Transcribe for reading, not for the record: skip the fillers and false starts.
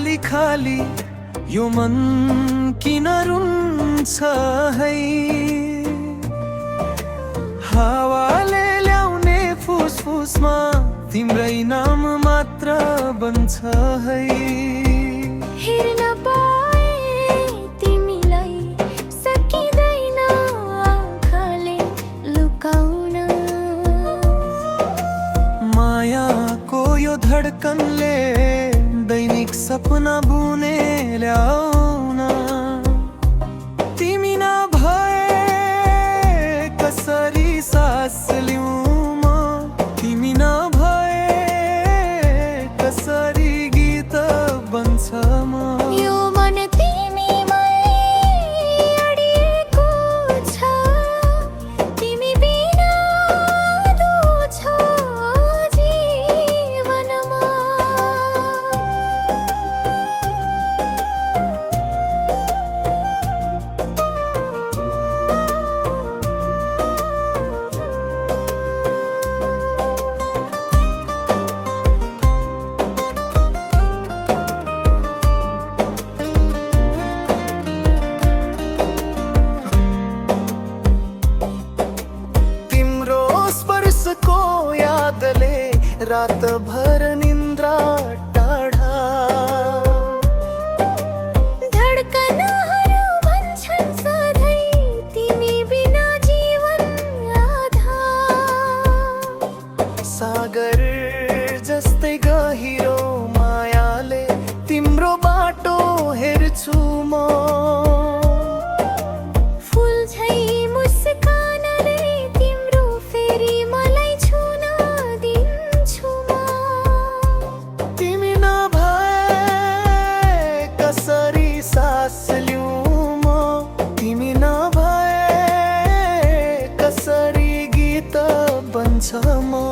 खाली खाली यो मन किन रुन्छ है। हावाले ल्याउने फुसफुसमा तिम्रै नाम मात्र बन्छ है। हेर्न पाए तिमीलाई सकिँदैन आँखाले लुकाउन। मायाको यो धडकनले दैनिक सपना बुने ल्याउन। तिमी नभए कसरी सास लिऊँ म, तिमी नभए कसरी गीत बन्छ म। यो मन तिमीमै अडिएको छ, तिमी बिना अधुरो छ जीवनमा। को यादले रात भर निन्द्रा टाढा। धडकनहरू भन्छन् सधैँ तिमी बिना जीवन आधा। सागर जस्तै गहिरो मायाले तिम्रो बाटो हेर्छु म। फुल झै मुस्कानले तिम्रो फेरि मलाई छुन दिन्छु म। तिमी नभए कसरी सास लिऊँ म, तिमी नभए कसरी गीत बन्छ म।